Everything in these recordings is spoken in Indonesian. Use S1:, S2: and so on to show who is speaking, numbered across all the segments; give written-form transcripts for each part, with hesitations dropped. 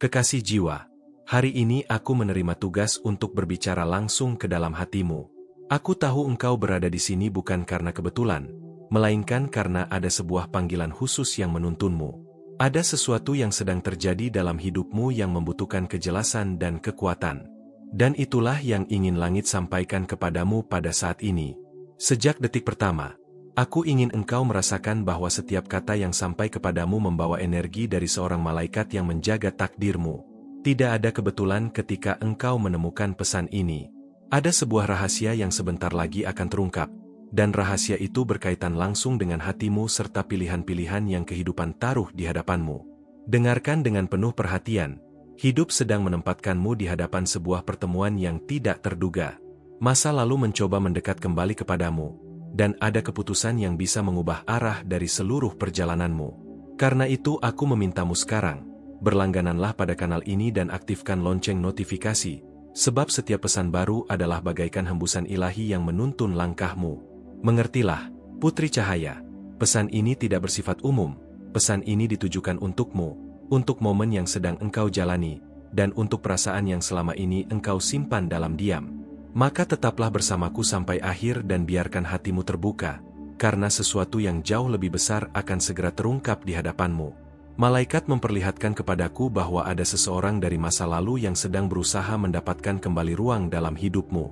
S1: Kekasih jiwa, hari ini aku menerima tugas untuk berbicara langsung ke dalam hatimu. Aku tahu engkau berada di sini bukan karena kebetulan, melainkan karena ada sebuah panggilan khusus yang menuntunmu. Ada sesuatu yang sedang terjadi dalam hidupmu yang membutuhkan kejelasan dan kekuatan. Dan itulah yang ingin langit sampaikan kepadamu pada saat ini. Sejak detik pertama, aku ingin engkau merasakan bahwa setiap kata yang sampai kepadamu membawa energi dari seorang malaikat yang menjaga takdirmu. Tidak ada kebetulan ketika engkau menemukan pesan ini. Ada sebuah rahasia yang sebentar lagi akan terungkap, dan rahasia itu berkaitan langsung dengan hatimu serta pilihan-pilihan yang kehidupan taruh di hadapanmu. Dengarkan dengan penuh perhatian, hidup sedang menempatkanmu di hadapan sebuah pertemuan yang tidak terduga. Masa lalu mencoba mendekat kembali kepadamu, dan ada keputusan yang bisa mengubah arah dari seluruh perjalananmu. Karena itu aku memintamu sekarang, berlanggananlah pada kanal ini dan aktifkan lonceng notifikasi, sebab setiap pesan baru adalah bagaikan hembusan ilahi yang menuntun langkahmu. Mengertilah, Putri Cahaya, pesan ini tidak bersifat umum, pesan ini ditujukan untukmu, untuk momen yang sedang engkau jalani, dan untuk perasaan yang selama ini engkau simpan dalam diam. Maka tetaplah bersamaku sampai akhir dan biarkan hatimu terbuka, karena sesuatu yang jauh lebih besar akan segera terungkap di hadapanmu. Malaikat memperlihatkan kepadaku bahwa ada seseorang dari masa lalu yang sedang berusaha mendapatkan kembali ruang dalam hidupmu.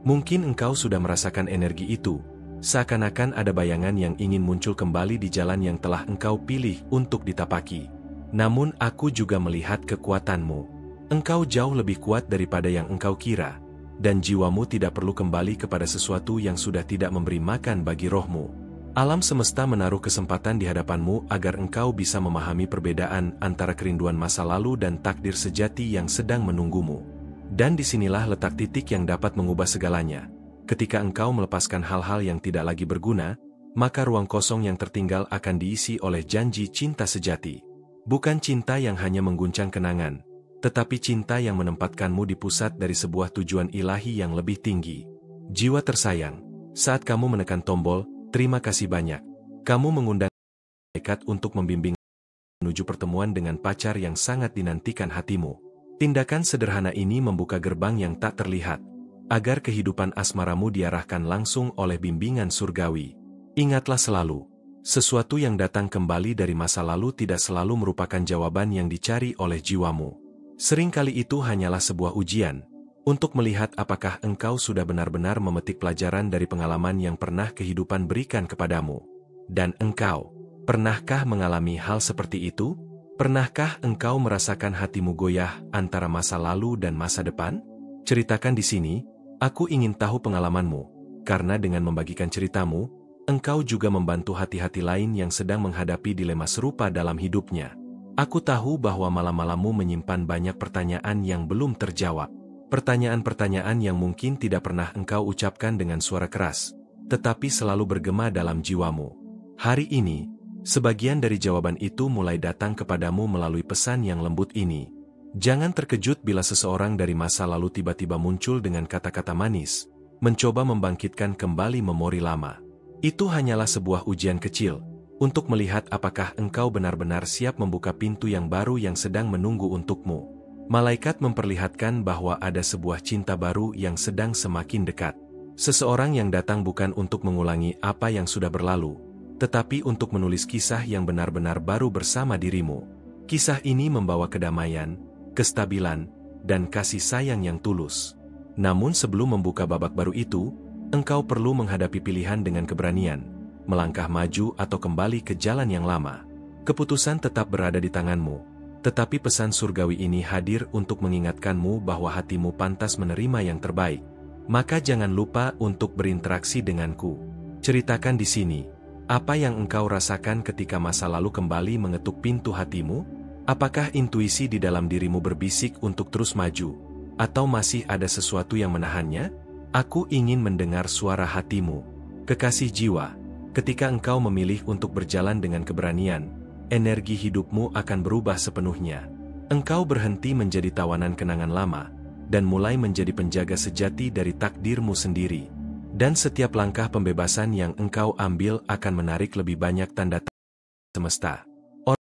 S1: Mungkin engkau sudah merasakan energi itu, seakan-akan ada bayangan yang ingin muncul kembali di jalan yang telah engkau pilih untuk ditapaki. Namun aku juga melihat kekuatanmu. Engkau jauh lebih kuat daripada yang engkau kira. Dan jiwamu tidak perlu kembali kepada sesuatu yang sudah tidak memberi makan bagi rohmu. Alam semesta menaruh kesempatan di hadapanmu agar engkau bisa memahami perbedaan antara kerinduan masa lalu dan takdir sejati yang sedang menunggumu. Dan disinilah letak titik yang dapat mengubah segalanya. Ketika engkau melepaskan hal-hal yang tidak lagi berguna, maka ruang kosong yang tertinggal akan diisi oleh janji cinta sejati. Bukan cinta yang hanya mengguncang kenangan, tetapi cinta yang menempatkanmu di pusat dari sebuah tujuan ilahi yang lebih tinggi. Jiwa tersayang, saat kamu menekan tombol, terima kasih banyak. Kamu mengundang malaikat untuk membimbing menuju pertemuan dengan pacar yang sangat dinantikan hatimu. Tindakan sederhana ini membuka gerbang yang tak terlihat, agar kehidupan asmaramu diarahkan langsung oleh bimbingan surgawi. Ingatlah selalu, sesuatu yang datang kembali dari masa lalu tidak selalu merupakan jawaban yang dicari oleh jiwamu. Seringkali itu hanyalah sebuah ujian, untuk melihat apakah engkau sudah benar-benar memetik pelajaran dari pengalaman yang pernah kehidupan berikan kepadamu. Dan engkau, pernahkah mengalami hal seperti itu? Pernahkah engkau merasakan hatimu goyah antara masa lalu dan masa depan? Ceritakan di sini, aku ingin tahu pengalamanmu, karena dengan membagikan ceritamu, engkau juga membantu hati-hati lain yang sedang menghadapi dilema serupa dalam hidupnya. Aku tahu bahwa malam-malammu menyimpan banyak pertanyaan yang belum terjawab. Pertanyaan-pertanyaan yang mungkin tidak pernah engkau ucapkan dengan suara keras, tetapi selalu bergema dalam jiwamu. Hari ini, sebagian dari jawaban itu mulai datang kepadamu melalui pesan yang lembut ini. Jangan terkejut bila seseorang dari masa lalu tiba-tiba muncul dengan kata-kata manis, mencoba membangkitkan kembali memori lama. Itu hanyalah sebuah ujian kecil, untuk melihat apakah engkau benar-benar siap membuka pintu yang baru yang sedang menunggu untukmu. Malaikat memperlihatkan bahwa ada sebuah cinta baru yang sedang semakin dekat. Seseorang yang datang bukan untuk mengulangi apa yang sudah berlalu, tetapi untuk menulis kisah yang benar-benar baru bersama dirimu. Kisah ini membawa kedamaian, kestabilan, dan kasih sayang yang tulus. Namun sebelum membuka babak baru itu, engkau perlu menghadapi pilihan dengan keberanian. Melangkah maju atau kembali ke jalan yang lama. Keputusan tetap berada di tanganmu, tetapi pesan surgawi ini hadir untuk mengingatkanmu bahwa hatimu pantas menerima yang terbaik. Maka jangan lupa untuk berinteraksi denganku. Ceritakan di sini, apa yang engkau rasakan ketika masa lalu kembali mengetuk pintu hatimu? Apakah intuisi di dalam dirimu berbisik untuk terus maju? Atau masih ada sesuatu yang menahannya? Aku ingin mendengar suara hatimu. Kekasih jiwa, ketika engkau memilih untuk berjalan dengan keberanian, energi hidupmu akan berubah sepenuhnya. Engkau berhenti menjadi tawanan kenangan lama, dan mulai menjadi penjaga sejati dari takdirmu sendiri. Dan setiap langkah pembebasan yang engkau ambil akan menarik lebih banyak tanda semesta. Orang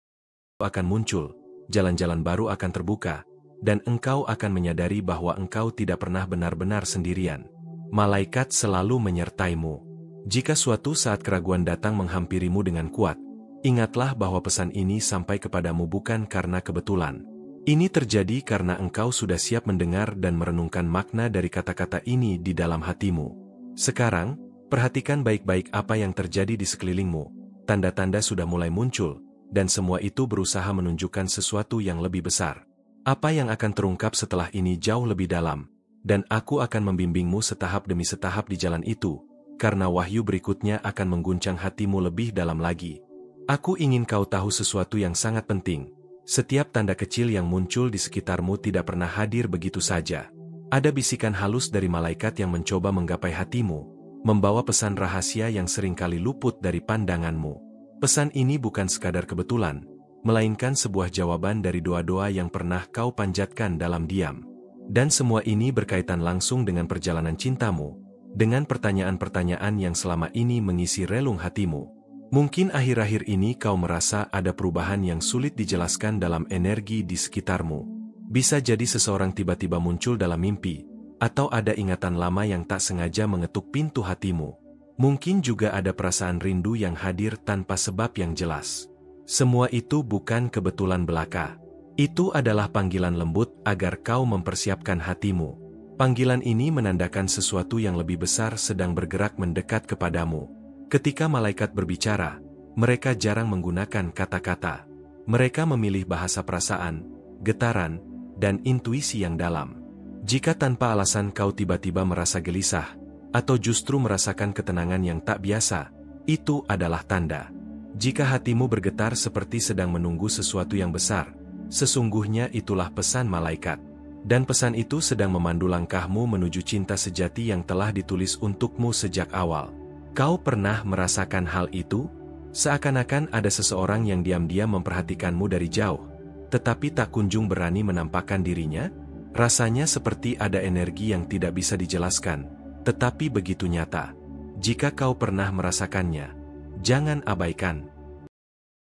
S1: akan muncul, jalan-jalan baru akan terbuka, dan engkau akan menyadari bahwa engkau tidak pernah benar-benar sendirian. Malaikat selalu menyertaimu. Jika suatu saat keraguan datang menghampirimu dengan kuat, ingatlah bahwa pesan ini sampai kepadamu bukan karena kebetulan. Ini terjadi karena engkau sudah siap mendengar dan merenungkan makna dari kata-kata ini di dalam hatimu. Sekarang, perhatikan baik-baik apa yang terjadi di sekelilingmu. Tanda-tanda sudah mulai muncul, dan semua itu berusaha menunjukkan sesuatu yang lebih besar. Apa yang akan terungkap setelah ini jauh lebih dalam, dan aku akan membimbingmu setahap demi setahap di jalan itu, karena wahyu berikutnya akan mengguncang hatimu lebih dalam lagi. Aku ingin kau tahu sesuatu yang sangat penting. Setiap tanda kecil yang muncul di sekitarmu tidak pernah hadir begitu saja. Ada bisikan halus dari malaikat yang mencoba menggapai hatimu, membawa pesan rahasia yang seringkali luput dari pandanganmu. Pesan ini bukan sekadar kebetulan, melainkan sebuah jawaban dari doa-doa yang pernah kau panjatkan dalam diam. Dan semua ini berkaitan langsung dengan perjalanan cintamu, dengan pertanyaan-pertanyaan yang selama ini mengisi relung hatimu. Mungkin akhir-akhir ini kau merasa ada perubahan yang sulit dijelaskan dalam energi di sekitarmu. Bisa jadi seseorang tiba-tiba muncul dalam mimpi, atau ada ingatan lama yang tak sengaja mengetuk pintu hatimu. Mungkin juga ada perasaan rindu yang hadir tanpa sebab yang jelas. Semua itu bukan kebetulan belaka. Itu adalah panggilan lembut agar kau mempersiapkan hatimu. Panggilan ini menandakan sesuatu yang lebih besar sedang bergerak mendekat kepadamu. Ketika malaikat berbicara, mereka jarang menggunakan kata-kata. Mereka memilih bahasa perasaan, getaran, dan intuisi yang dalam. Jika tanpa alasan kau tiba-tiba merasa gelisah, atau justru merasakan ketenangan yang tak biasa, itu adalah tanda. Jika hatimu bergetar seperti sedang menunggu sesuatu yang besar, sesungguhnya itulah pesan malaikat. Dan pesan itu sedang memandu langkahmu menuju cinta sejati yang telah ditulis untukmu sejak awal. Kau pernah merasakan hal itu? Seakan-akan ada seseorang yang diam-diam memperhatikanmu dari jauh, tetapi tak kunjung berani menampakkan dirinya? Rasanya seperti ada energi yang tidak bisa dijelaskan, tetapi begitu nyata. Jika kau pernah merasakannya, jangan abaikan.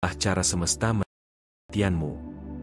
S1: Cara semesta perhatianmu.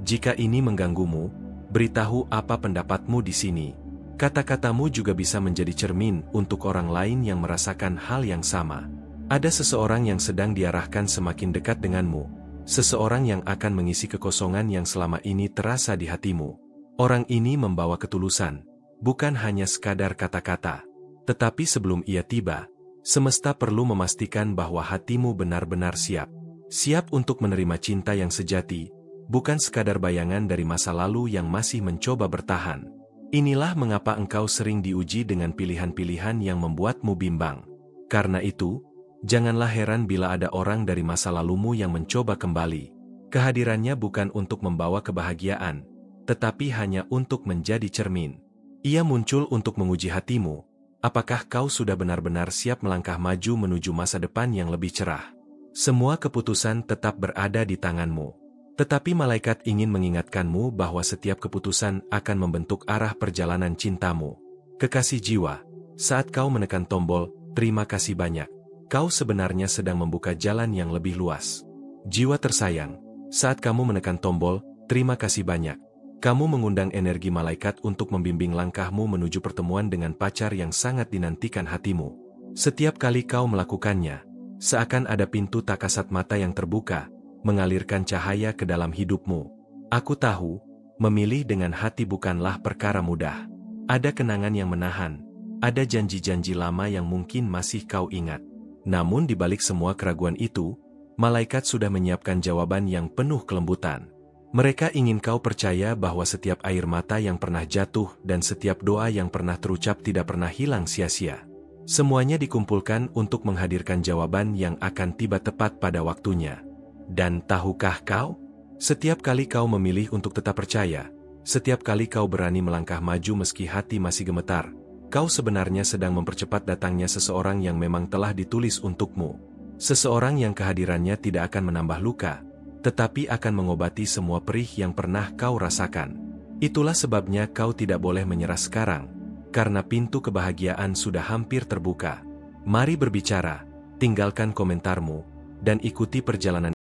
S1: Jika ini mengganggumu, beritahu apa pendapatmu di sini. Kata-katamu juga bisa menjadi cermin untuk orang lain yang merasakan hal yang sama. Ada seseorang yang sedang diarahkan semakin dekat denganmu. Seseorang yang akan mengisi kekosongan yang selama ini terasa di hatimu. Orang ini membawa ketulusan, bukan hanya sekadar kata-kata. Tetapi sebelum ia tiba, semesta perlu memastikan bahwa hatimu benar-benar siap. Siap untuk menerima cinta yang sejati, bukan sekadar bayangan dari masa lalu yang masih mencoba bertahan. Inilah mengapa engkau sering diuji dengan pilihan-pilihan yang membuatmu bimbang. Karena itu, janganlah heran bila ada orang dari masa lalumu yang mencoba kembali. Kehadirannya bukan untuk membawa kebahagiaan, tetapi hanya untuk menjadi cermin. Ia muncul untuk menguji hatimu. Apakah kau sudah benar-benar siap melangkah maju menuju masa depan yang lebih cerah? Semua keputusan tetap berada di tanganmu. Tetapi malaikat ingin mengingatkanmu bahwa setiap keputusan akan membentuk arah perjalanan cintamu. Kekasih jiwa, saat kau menekan tombol, terima kasih banyak. Kau sebenarnya sedang membuka jalan yang lebih luas. Jiwa tersayang, saat kamu menekan tombol, terima kasih banyak. Kamu mengundang energi malaikat untuk membimbing langkahmu menuju pertemuan dengan pacar yang sangat dinantikan hatimu. Setiap kali kau melakukannya, seakan ada pintu tak kasat mata yang terbuka, mengalirkan cahaya ke dalam hidupmu. Aku tahu, memilih dengan hati bukanlah perkara mudah. Ada kenangan yang menahan, ada janji-janji lama yang mungkin masih kau ingat. Namun di balik semua keraguan itu, malaikat sudah menyiapkan jawaban yang penuh kelembutan. Mereka ingin kau percaya bahwa setiap air mata yang pernah jatuh dan setiap doa yang pernah terucap tidak pernah hilang sia-sia. Semuanya dikumpulkan untuk menghadirkan jawaban yang akan tiba tepat pada waktunya. Dan tahukah kau? Setiap kali kau memilih untuk tetap percaya, setiap kali kau berani melangkah maju meski hati masih gemetar, kau sebenarnya sedang mempercepat datangnya seseorang yang memang telah ditulis untukmu. Seseorang yang kehadirannya tidak akan menambah luka, tetapi akan mengobati semua perih yang pernah kau rasakan. Itulah sebabnya kau tidak boleh menyerah sekarang, karena pintu kebahagiaan sudah hampir terbuka. Mari berbicara, tinggalkan komentarmu, dan ikuti perjalanan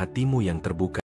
S1: hatimu yang terbuka.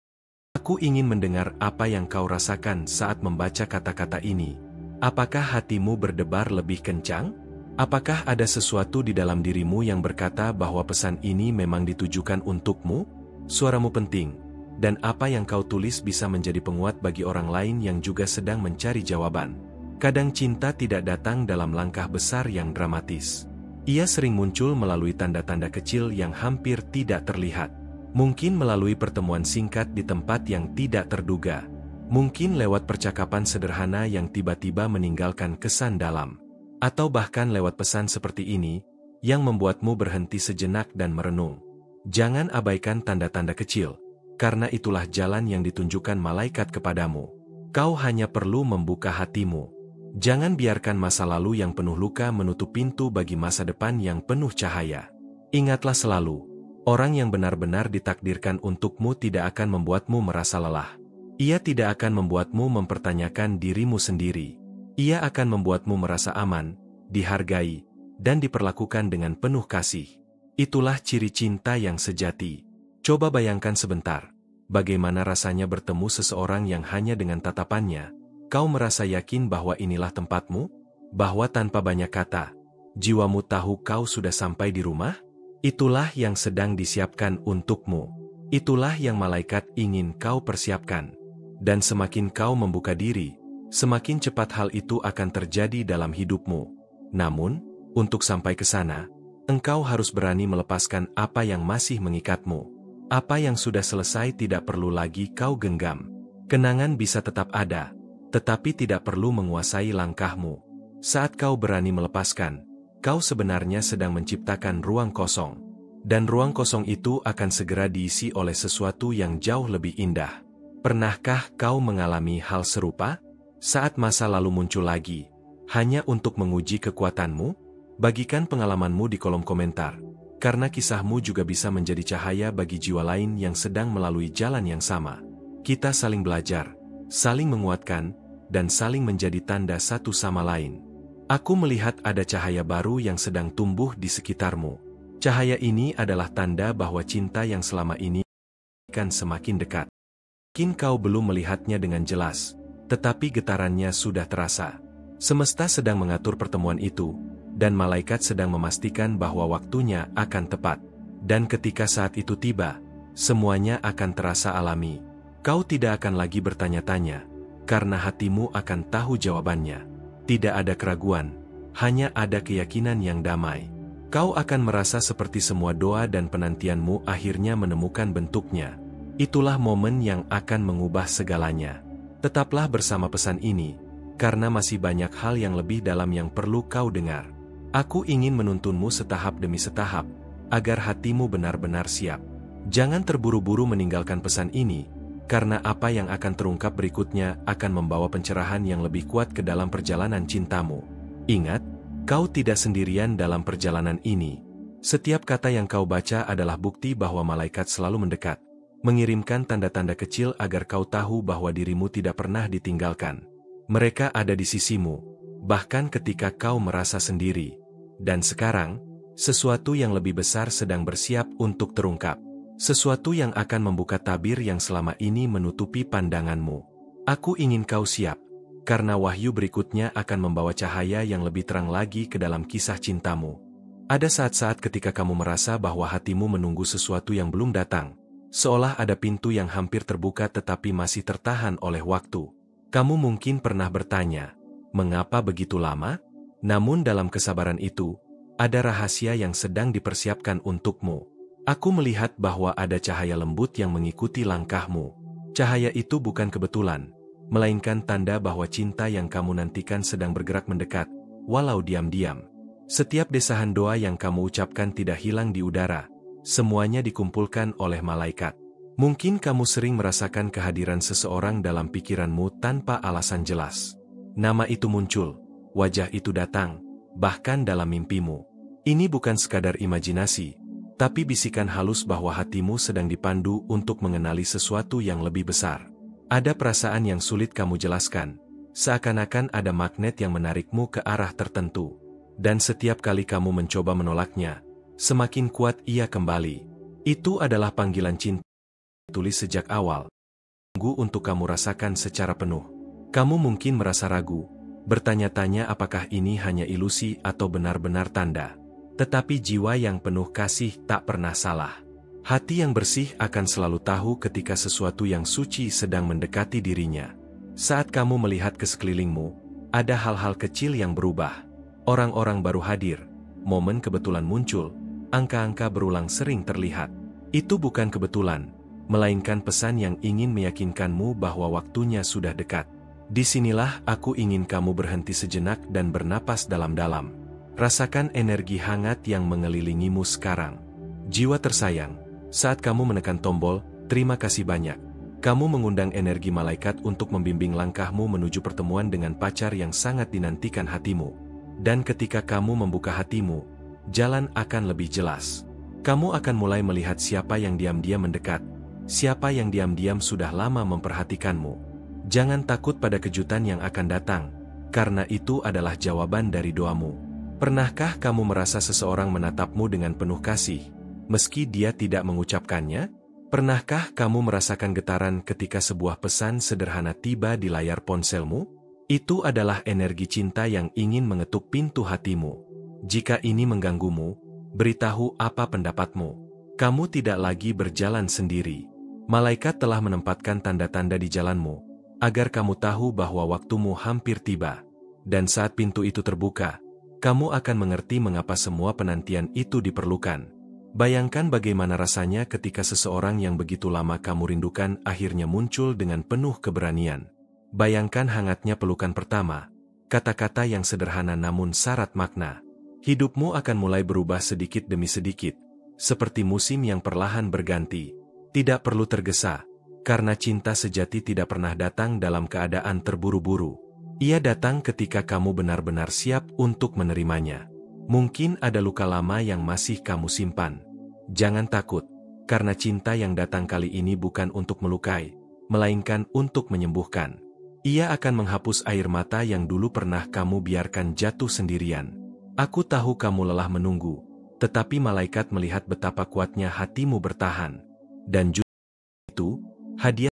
S1: Aku ingin mendengar apa yang kau rasakan saat membaca kata-kata ini. Apakah hatimu berdebar lebih kencang? Apakah ada sesuatu di dalam dirimu yang berkata bahwa pesan ini memang ditujukan untukmu? Suaramu penting, dan apa yang kau tulis bisa menjadi penguat bagi orang lain yang juga sedang mencari jawaban. Kadang cinta tidak datang dalam langkah besar yang dramatis. Ia sering muncul melalui tanda-tanda kecil yang hampir tidak terlihat. Mungkin melalui pertemuan singkat di tempat yang tidak terduga. Mungkin lewat percakapan sederhana yang tiba-tiba meninggalkan kesan dalam. Atau bahkan lewat pesan seperti ini, yang membuatmu berhenti sejenak dan merenung. Jangan abaikan tanda-tanda kecil, karena itulah jalan yang ditunjukkan malaikat kepadamu. Kau hanya perlu membuka hatimu. Jangan biarkan masa lalu yang penuh luka menutup pintu bagi masa depan yang penuh cahaya. Ingatlah selalu, orang yang benar-benar ditakdirkan untukmu tidak akan membuatmu merasa lelah. Ia tidak akan membuatmu mempertanyakan dirimu sendiri. Ia akan membuatmu merasa aman, dihargai, dan diperlakukan dengan penuh kasih. Itulah ciri cinta yang sejati. Coba bayangkan sebentar, bagaimana rasanya bertemu seseorang yang hanya dengan tatapannya, kau merasa yakin bahwa inilah tempatmu? Bahwa tanpa banyak kata, jiwamu tahu kau sudah sampai di rumah? Itulah yang sedang disiapkan untukmu. Itulah yang malaikat ingin kau persiapkan. Dan semakin kau membuka diri, semakin cepat hal itu akan terjadi dalam hidupmu. Namun, untuk sampai ke sana, engkau harus berani melepaskan apa yang masih mengikatmu. Apa yang sudah selesai tidak perlu lagi kau genggam. Kenangan bisa tetap ada, tetapi tidak perlu menguasai langkahmu. Saat kau berani melepaskan, kau sebenarnya sedang menciptakan ruang kosong. Dan ruang kosong itu akan segera diisi oleh sesuatu yang jauh lebih indah. Pernahkah kau mengalami hal serupa? Saat masa lalu muncul lagi, hanya untuk menguji kekuatanmu? Bagikan pengalamanmu di kolom komentar, karena kisahmu juga bisa menjadi cahaya bagi jiwa lain yang sedang melalui jalan yang sama. Kita saling belajar, saling menguatkan, dan saling menjadi tanda satu sama lain. Aku melihat ada cahaya baru yang sedang tumbuh di sekitarmu. Cahaya ini adalah tanda bahwa cinta yang selama ini akan semakin dekat. Mungkin kau belum melihatnya dengan jelas, tetapi getarannya sudah terasa. Semesta sedang mengatur pertemuan itu, dan malaikat sedang memastikan bahwa waktunya akan tepat. Dan ketika saat itu tiba, semuanya akan terasa alami. Kau tidak akan lagi bertanya-tanya, karena hatimu akan tahu jawabannya. Tidak ada keraguan, hanya ada keyakinan yang damai. Kau akan merasa seperti semua doa dan penantianmu akhirnya menemukan bentuknya. Itulah momen yang akan mengubah segalanya. Tetaplah bersama pesan ini, karena masih banyak hal yang lebih dalam yang perlu kau dengar. Aku ingin menuntunmu setahap demi setahap, agar hatimu benar-benar siap. Jangan terburu-buru meninggalkan pesan ini, karena apa yang akan terungkap berikutnya akan membawa pencerahan yang lebih kuat ke dalam perjalanan cintamu. Ingat, kau tidak sendirian dalam perjalanan ini. Setiap kata yang kau baca adalah bukti bahwa malaikat selalu mendekat, mengirimkan tanda-tanda kecil agar kau tahu bahwa dirimu tidak pernah ditinggalkan. Mereka ada di sisimu, bahkan ketika kau merasa sendiri. Dan sekarang, sesuatu yang lebih besar sedang bersiap untuk terungkap. Sesuatu yang akan membuka tabir yang selama ini menutupi pandanganmu. Aku ingin kau siap, karena wahyu berikutnya akan membawa cahaya yang lebih terang lagi ke dalam kisah cintamu. Ada saat-saat ketika kamu merasa bahwa hatimu menunggu sesuatu yang belum datang. Seolah ada pintu yang hampir terbuka tetapi masih tertahan oleh waktu. Kamu mungkin pernah bertanya, mengapa begitu lama? Namun dalam kesabaran itu, ada rahasia yang sedang dipersiapkan untukmu. Aku melihat bahwa ada cahaya lembut yang mengikuti langkahmu. Cahaya itu bukan kebetulan, melainkan tanda bahwa cinta yang kamu nantikan sedang bergerak mendekat, walau diam-diam. Setiap desahan doa yang kamu ucapkan tidak hilang di udara. Semuanya dikumpulkan oleh malaikat. Mungkin kamu sering merasakan kehadiran seseorang dalam pikiranmu tanpa alasan jelas. Nama itu muncul, wajah itu datang, bahkan dalam mimpimu. Ini bukan sekadar imajinasi, tapi bisikan halus bahwa hatimu sedang dipandu untuk mengenali sesuatu yang lebih besar. Ada perasaan yang sulit kamu jelaskan, seakan-akan ada magnet yang menarikmu ke arah tertentu. Dan setiap kali kamu mencoba menolaknya, semakin kuat ia kembali. Itu adalah panggilan cinta, tulis sejak awal. Tunggu untuk kamu rasakan secara penuh. Kamu mungkin merasa ragu, bertanya-tanya apakah ini hanya ilusi atau benar-benar tanda. Tetapi jiwa yang penuh kasih tak pernah salah. Hati yang bersih akan selalu tahu ketika sesuatu yang suci sedang mendekati dirinya. Saat kamu melihat ke sekelilingmu, ada hal-hal kecil yang berubah. Orang-orang baru hadir, momen kebetulan muncul, angka-angka berulang sering terlihat. Itu bukan kebetulan, melainkan pesan yang ingin meyakinkanmu bahwa waktunya sudah dekat. Disinilah aku ingin kamu berhenti sejenak dan bernapas dalam-dalam. Rasakan energi hangat yang mengelilingimu sekarang. Jiwa tersayang, saat kamu menekan tombol, terima kasih banyak. Kamu mengundang energi malaikat untuk membimbing langkahmu menuju pertemuan dengan pacar yang sangat dinantikan hatimu. Dan ketika kamu membuka hatimu, jalan akan lebih jelas. Kamu akan mulai melihat siapa yang diam-diam mendekat, siapa yang diam-diam sudah lama memperhatikanmu. Jangan takut pada kejutan yang akan datang, karena itu adalah jawaban dari doamu. Pernahkah kamu merasa seseorang menatapmu dengan penuh kasih, meski dia tidak mengucapkannya? Pernahkah kamu merasakan getaran ketika sebuah pesan sederhana tiba di layar ponselmu? Itu adalah energi cinta yang ingin mengetuk pintu hatimu. Jika ini mengganggumu, beritahu apa pendapatmu. Kamu tidak lagi berjalan sendiri. Malaikat telah menempatkan tanda-tanda di jalanmu, agar kamu tahu bahwa waktumu hampir tiba. Dan saat pintu itu terbuka, kamu akan mengerti mengapa semua penantian itu diperlukan. Bayangkan bagaimana rasanya ketika seseorang yang begitu lama kamu rindukan akhirnya muncul dengan penuh keberanian. Bayangkan hangatnya pelukan pertama, kata-kata yang sederhana namun syarat makna. Hidupmu akan mulai berubah sedikit demi sedikit, seperti musim yang perlahan berganti. Tidak perlu tergesa, karena cinta sejati tidak pernah datang dalam keadaan terburu-buru. Ia datang ketika kamu benar-benar siap untuk menerimanya. Mungkin ada luka lama yang masih kamu simpan. Jangan takut, karena cinta yang datang kali ini bukan untuk melukai, melainkan untuk menyembuhkan. Ia akan menghapus air mata yang dulu pernah kamu biarkan jatuh sendirian. Aku tahu kamu lelah menunggu, tetapi malaikat melihat betapa kuatnya hatimu bertahan. Dan justru itu, hadiah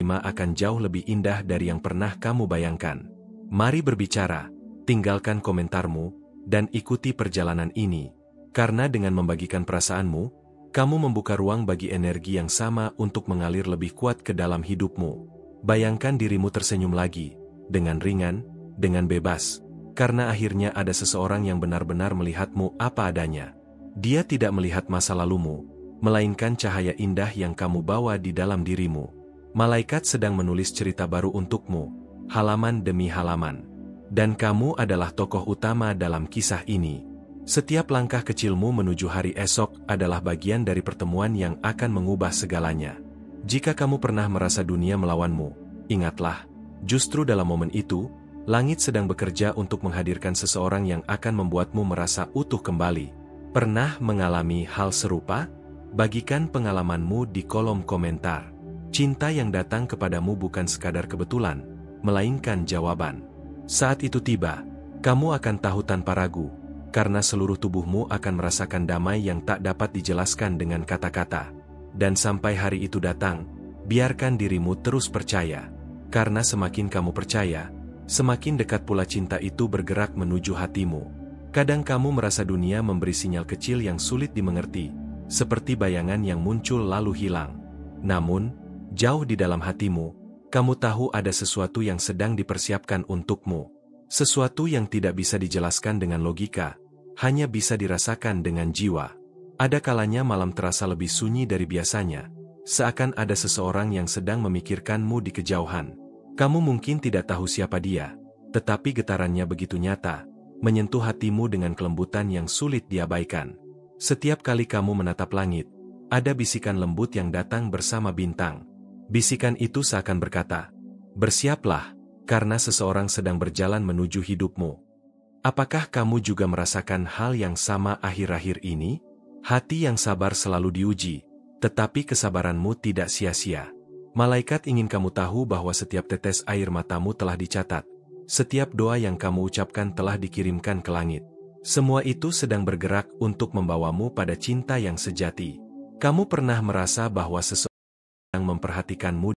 S1: terima akan jauh lebih indah dari yang pernah kamu bayangkan. Mari berbicara, tinggalkan komentarmu, dan ikuti perjalanan ini. Karena dengan membagikan perasaanmu, kamu membuka ruang bagi energi yang sama untuk mengalir lebih kuat ke dalam hidupmu. Bayangkan dirimu tersenyum lagi, dengan ringan, dengan bebas, karena akhirnya ada seseorang yang benar-benar melihatmu apa adanya. Dia tidak melihat masa lalumu, melainkan cahaya indah yang kamu bawa di dalam dirimu. Malaikat sedang menulis cerita baru untukmu, halaman demi halaman. Dan kamu adalah tokoh utama dalam kisah ini. Setiap langkah kecilmu menuju hari esok adalah bagian dari pertemuan yang akan mengubah segalanya. Jika kamu pernah merasa dunia melawanmu, ingatlah, justru dalam momen itu, langit sedang bekerja untuk menghadirkan seseorang yang akan membuatmu merasa utuh kembali. Pernah mengalami hal serupa? Bagikan pengalamanmu di kolom komentar. Cinta yang datang kepadamu bukan sekadar kebetulan, melainkan jawaban. Saat itu tiba, kamu akan tahu tanpa ragu, karena seluruh tubuhmu akan merasakan damai yang tak dapat dijelaskan dengan kata-kata. Dan sampai hari itu datang, biarkan dirimu terus percaya. Karena semakin kamu percaya, semakin dekat pula cinta itu bergerak menuju hatimu. Kadang kamu merasa dunia memberi sinyal kecil yang sulit dimengerti, seperti bayangan yang muncul lalu hilang. Namun, jauh di dalam hatimu, kamu tahu ada sesuatu yang sedang dipersiapkan untukmu. Sesuatu yang tidak bisa dijelaskan dengan logika, hanya bisa dirasakan dengan jiwa. Ada kalanya malam terasa lebih sunyi dari biasanya, seakan ada seseorang yang sedang memikirkanmu di kejauhan. Kamu mungkin tidak tahu siapa dia, tetapi getarannya begitu nyata, menyentuh hatimu dengan kelembutan yang sulit diabaikan. Setiap kali kamu menatap langit, ada bisikan lembut yang datang bersama bintang. Bisikan itu seakan berkata, "Bersiaplah, karena seseorang sedang berjalan menuju hidupmu." Apakah kamu juga merasakan hal yang sama akhir-akhir ini? Hati yang sabar selalu diuji, tetapi kesabaranmu tidak sia-sia. Malaikat ingin kamu tahu bahwa setiap tetes air matamu telah dicatat. Setiap doa yang kamu ucapkan telah dikirimkan ke langit. Semua itu sedang bergerak untuk membawamu pada cinta yang sejati. Kamu pernah merasa bahwa seseorang yang memperhatikanmu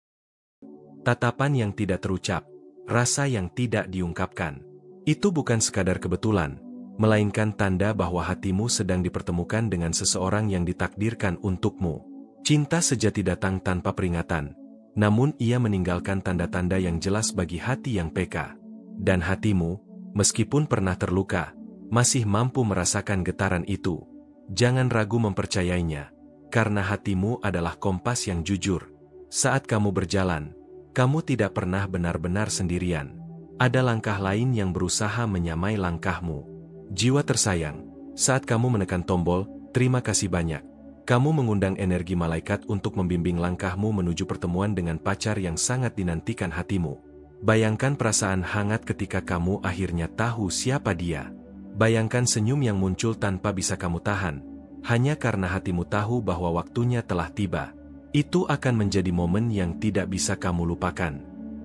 S1: tatapan yang tidak terucap, rasa yang tidak diungkapkan. Itu bukan sekadar kebetulan, melainkan tanda bahwa hatimu sedang dipertemukan dengan seseorang yang ditakdirkan untukmu. Cinta sejati datang tanpa peringatan, namun ia meninggalkan tanda-tanda yang jelas bagi hati yang peka. Dan hatimu, meskipun pernah terluka, masih mampu merasakan getaran itu. Jangan ragu mempercayainya, karena hatimu adalah kompas yang jujur. Saat kamu berjalan, kamu tidak pernah benar-benar sendirian. Ada langkah lain yang berusaha menyamai langkahmu. Jiwa tersayang, saat kamu menekan tombol, terima kasih banyak. Kamu mengundang energi malaikat untuk membimbing langkahmu menuju pertemuan dengan pacar yang sangat dinantikan hatimu. Bayangkan perasaan hangat ketika kamu akhirnya tahu siapa dia. Bayangkan senyum yang muncul tanpa bisa kamu tahan, hanya karena hatimu tahu bahwa waktunya telah tiba. Itu akan menjadi momen yang tidak bisa kamu lupakan.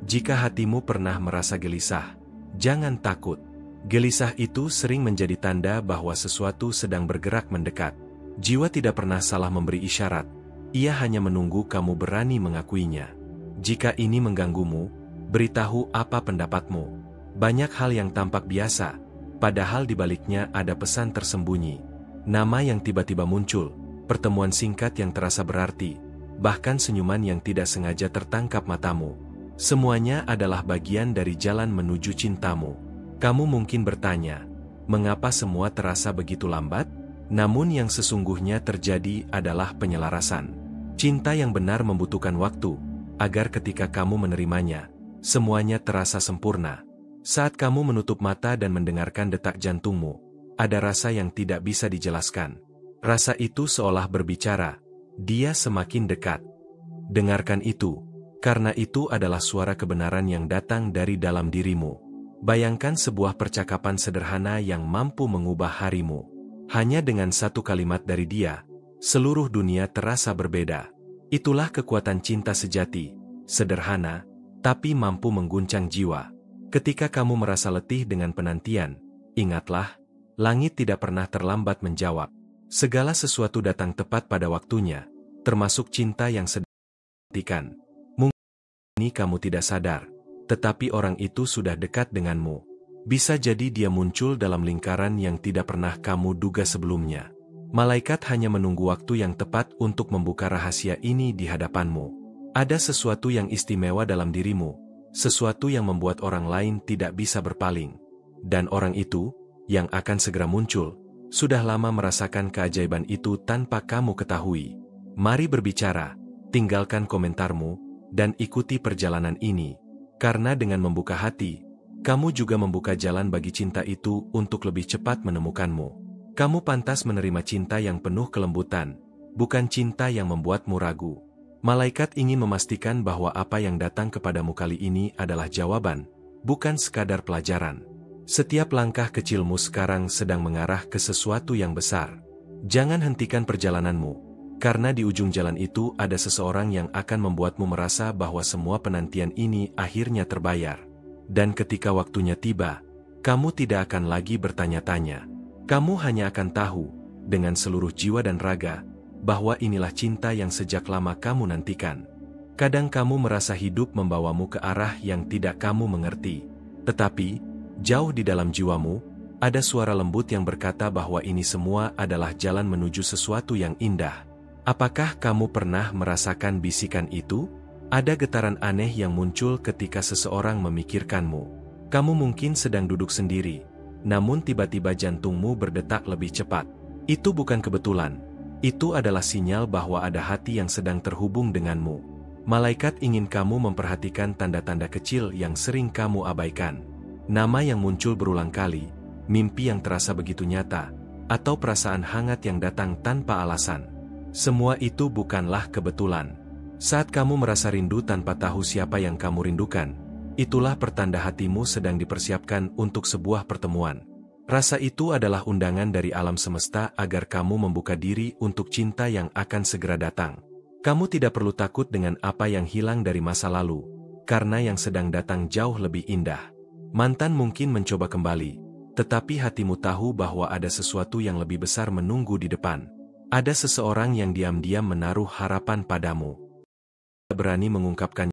S1: Jika hatimu pernah merasa gelisah, jangan takut. Gelisah itu sering menjadi tanda bahwa sesuatu sedang bergerak mendekat. Jiwa tidak pernah salah memberi isyarat, ia hanya menunggu kamu berani mengakuinya. Jika ini mengganggumu, beritahu apa pendapatmu. Banyak hal yang tampak biasa, padahal di baliknya ada pesan tersembunyi. Nama yang tiba-tiba muncul, pertemuan singkat yang terasa berarti, bahkan senyuman yang tidak sengaja tertangkap matamu. Semuanya adalah bagian dari jalan menuju cintamu. Kamu mungkin bertanya, mengapa semua terasa begitu lambat? Namun yang sesungguhnya terjadi adalah penyelarasan. Cinta yang benar membutuhkan waktu, agar ketika kamu menerimanya, semuanya terasa sempurna. Saat kamu menutup mata dan mendengarkan detak jantungmu, ada rasa yang tidak bisa dijelaskan. Rasa itu seolah berbicara, dia semakin dekat. Dengarkan itu, karena itu adalah suara kebenaran yang datang dari dalam dirimu. Bayangkan sebuah percakapan sederhana yang mampu mengubah harimu. Hanya dengan satu kalimat dari dia, seluruh dunia terasa berbeda. Itulah kekuatan cinta sejati, sederhana, tapi mampu mengguncang jiwa. Ketika kamu merasa letih dengan penantian, ingatlah, langit tidak pernah terlambat menjawab. Segala sesuatu datang tepat pada waktunya, termasuk cinta yang sedang dinantikan. Mungkin ini kamu tidak sadar, tetapi orang itu sudah dekat denganmu. Bisa jadi dia muncul dalam lingkaran yang tidak pernah kamu duga sebelumnya. Malaikat hanya menunggu waktu yang tepat untuk membuka rahasia ini di hadapanmu. Ada sesuatu yang istimewa dalam dirimu, sesuatu yang membuat orang lain tidak bisa berpaling. Dan orang itu, yang akan segera muncul, sudah lama merasakan keajaiban itu tanpa kamu ketahui. Mari berbicara, tinggalkan komentarmu, dan ikuti perjalanan ini. Karena dengan membuka hati, kamu juga membuka jalan bagi cinta itu untuk lebih cepat menemukanmu. Kamu pantas menerima cinta yang penuh kelembutan, bukan cinta yang membuatmu ragu. Malaikat ingin memastikan bahwa apa yang datang kepadamu kali ini adalah jawaban, bukan sekadar pelajaran. Setiap langkah kecilmu sekarang sedang mengarah ke sesuatu yang besar. Jangan hentikan perjalananmu, karena di ujung jalan itu ada seseorang yang akan membuatmu merasa bahwa semua penantian ini akhirnya terbayar. Dan ketika waktunya tiba, kamu tidak akan lagi bertanya-tanya. Kamu hanya akan tahu, dengan seluruh jiwa dan raga, bahwa inilah cinta yang sejak lama kamu nantikan. Kadang kamu merasa hidup membawamu ke arah yang tidak kamu mengerti. Tetapi, jauh di dalam jiwamu, ada suara lembut yang berkata bahwa ini semua adalah jalan menuju sesuatu yang indah. Apakah kamu pernah merasakan bisikan itu? Ada getaran aneh yang muncul ketika seseorang memikirkanmu. Kamu mungkin sedang duduk sendiri, namun tiba-tiba jantungmu berdetak lebih cepat. Itu bukan kebetulan. Itu adalah sinyal bahwa ada hati yang sedang terhubung denganmu. Malaikat ingin kamu memperhatikan tanda-tanda kecil yang sering kamu abaikan. Nama yang muncul berulang kali, mimpi yang terasa begitu nyata, atau perasaan hangat yang datang tanpa alasan. Semua itu bukanlah kebetulan. Saat kamu merasa rindu tanpa tahu siapa yang kamu rindukan, itulah pertanda hatimu sedang dipersiapkan untuk sebuah pertemuan. Rasa itu adalah undangan dari alam semesta agar kamu membuka diri untuk cinta yang akan segera datang. Kamu tidak perlu takut dengan apa yang hilang dari masa lalu, karena yang sedang datang jauh lebih indah. Mantan mungkin mencoba kembali, tetapi hatimu tahu bahwa ada sesuatu yang lebih besar menunggu di depan. Ada seseorang yang diam-diam menaruh harapan padamu. Berani mengungkapkan,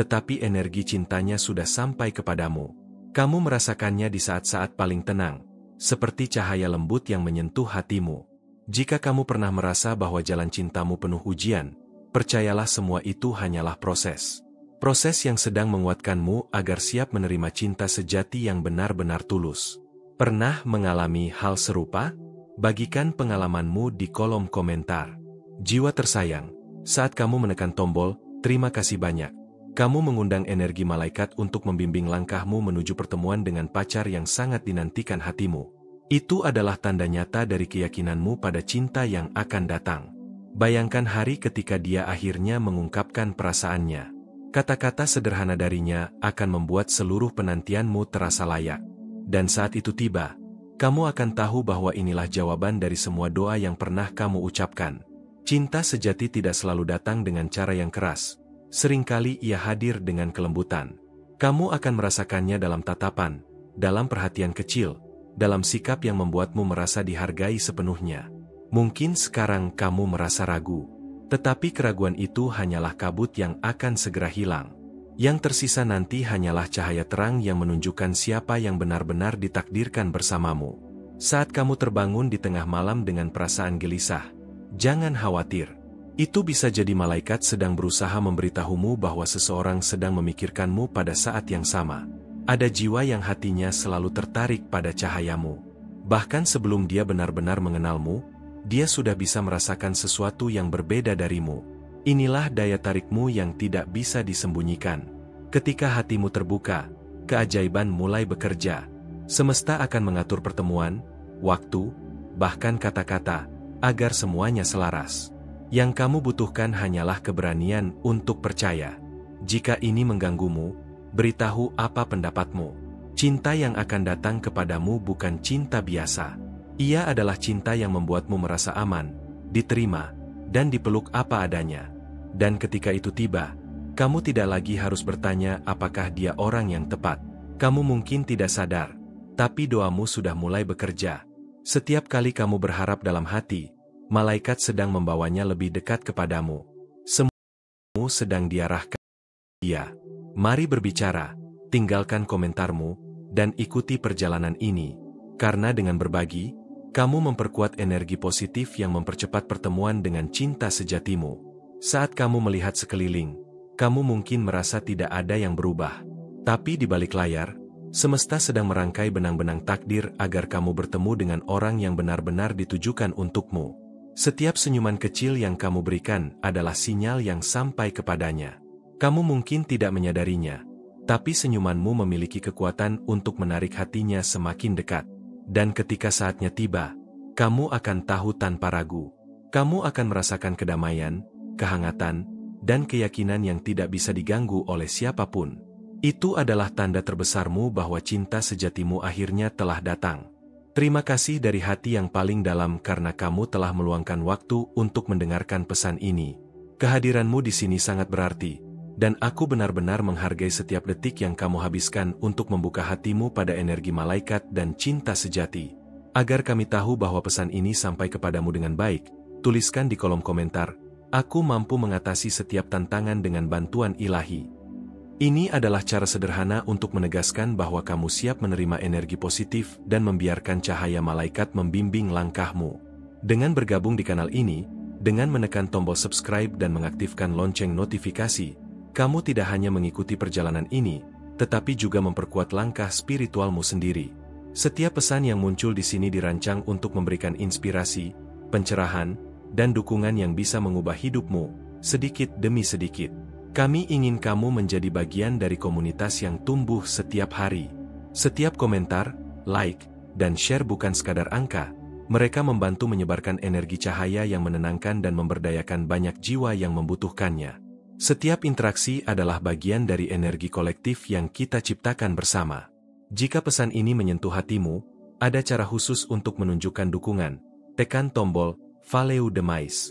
S1: tetapi energi cintanya sudah sampai kepadamu. Kamu merasakannya di saat-saat paling tenang, seperti cahaya lembut yang menyentuh hatimu. Jika kamu pernah merasa bahwa jalan cintamu penuh ujian, percayalah semua itu hanyalah proses. Proses yang sedang menguatkanmu agar siap menerima cinta sejati yang benar-benar tulus. Pernah mengalami hal serupa? Bagikan pengalamanmu di kolom komentar. Jiwa tersayang, saat kamu menekan tombol, terima kasih banyak. Kamu mengundang energi malaikat untuk membimbing langkahmu menuju pertemuan dengan pacar yang sangat dinantikan hatimu. Itu adalah tanda nyata dari keyakinanmu pada cinta yang akan datang. Bayangkan hari ketika dia akhirnya mengungkapkan perasaannya. Kata-kata sederhana darinya akan membuat seluruh penantianmu terasa layak. Dan saat itu tiba, kamu akan tahu bahwa inilah jawaban dari semua doa yang pernah kamu ucapkan. Cinta sejati tidak selalu datang dengan cara yang keras. Seringkali ia hadir dengan kelembutan. Kamu akan merasakannya dalam tatapan, dalam perhatian kecil, dalam sikap yang membuatmu merasa dihargai sepenuhnya. Mungkin sekarang kamu merasa ragu, tetapi keraguan itu hanyalah kabut yang akan segera hilang. Yang tersisa nanti hanyalah cahaya terang yang menunjukkan siapa yang benar-benar ditakdirkan bersamamu. Saat kamu terbangun di tengah malam dengan perasaan gelisah, jangan khawatir. Itu bisa jadi malaikat sedang berusaha memberitahumu bahwa seseorang sedang memikirkanmu pada saat yang sama. Ada jiwa yang hatinya selalu tertarik pada cahayamu. Bahkan sebelum dia benar-benar mengenalmu, dia sudah bisa merasakan sesuatu yang berbeda darimu. Inilah daya tarikmu yang tidak bisa disembunyikan. Ketika hatimu terbuka, keajaiban mulai bekerja. Semesta akan mengatur pertemuan, waktu, bahkan kata-kata, agar semuanya selaras. Yang kamu butuhkan hanyalah keberanian untuk percaya. Jika ini mengganggumu, beritahu apa pendapatmu. Cinta yang akan datang kepadamu bukan cinta biasa. Ia adalah cinta yang membuatmu merasa aman, diterima, dan dipeluk apa adanya. Dan ketika itu tiba, kamu tidak lagi harus bertanya apakah dia orang yang tepat. Kamu mungkin tidak sadar, tapi doamu sudah mulai bekerja. Setiap kali kamu berharap dalam hati, malaikat sedang membawanya lebih dekat kepadamu. Semuamu sedang diarahkan. Dia. Mari berbicara, tinggalkan komentarmu, dan ikuti perjalanan ini. Karena dengan berbagi, kamu memperkuat energi positif yang mempercepat pertemuan dengan cinta sejatimu. Saat kamu melihat sekeliling, kamu mungkin merasa tidak ada yang berubah. Tapi di balik layar, semesta sedang merangkai benang-benang takdir agar kamu bertemu dengan orang yang benar-benar ditujukan untukmu. Setiap senyuman kecil yang kamu berikan adalah sinyal yang sampai kepadanya. Kamu mungkin tidak menyadarinya, tapi senyumanmu memiliki kekuatan untuk menarik hatinya semakin dekat. Dan ketika saatnya tiba, kamu akan tahu tanpa ragu. Kamu akan merasakan kedamaian, kehangatan, dan keyakinan yang tidak bisa diganggu oleh siapapun. Itu adalah tanda terbesarmu bahwa cinta sejatimu akhirnya telah datang. Terima kasih dari hati yang paling dalam karena kamu telah meluangkan waktu untuk mendengarkan pesan ini. Kehadiranmu di sini sangat berarti, dan aku benar-benar menghargai setiap detik yang kamu habiskan untuk membuka hatimu pada energi malaikat dan cinta sejati. Agar kami tahu bahwa pesan ini sampai kepadamu dengan baik, tuliskan di kolom komentar, aku mampu mengatasi setiap tantangan dengan bantuan ilahi. Ini adalah cara sederhana untuk menegaskan bahwa kamu siap menerima energi positif dan membiarkan cahaya malaikat membimbing langkahmu. Dengan bergabung di kanal ini, dengan menekan tombol subscribe dan mengaktifkan lonceng notifikasi, kamu tidak hanya mengikuti perjalanan ini, tetapi juga memperkuat langkah spiritualmu sendiri. Setiap pesan yang muncul di sini dirancang untuk memberikan inspirasi, pencerahan, dan dukungan yang bisa mengubah hidupmu, sedikit demi sedikit. Kami ingin kamu menjadi bagian dari komunitas yang tumbuh setiap hari. Setiap komentar, like, dan share bukan sekadar angka. Mereka membantu menyebarkan energi cahaya yang menenangkan dan memberdayakan banyak jiwa yang membutuhkannya. Setiap interaksi adalah bagian dari energi kolektif yang kita ciptakan bersama. Jika pesan ini menyentuh hatimu, ada cara khusus untuk menunjukkan dukungan. Tekan tombol Valeu Demais.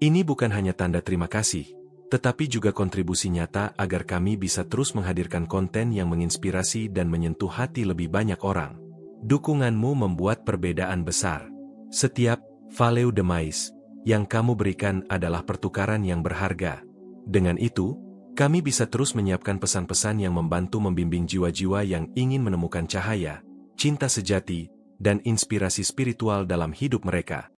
S1: Ini bukan hanya tanda terima kasih, tetapi juga kontribusi nyata agar kami bisa terus menghadirkan konten yang menginspirasi dan menyentuh hati lebih banyak orang. Dukunganmu membuat perbedaan besar. Setiap Valeu Demais yang kamu berikan adalah pertukaran yang berharga. Dengan itu, Kami bisa terus menyiapkan pesan-pesan yang membantu membimbing jiwa-jiwa yang ingin menemukan cahaya, cinta sejati, dan inspirasi spiritual dalam hidup mereka.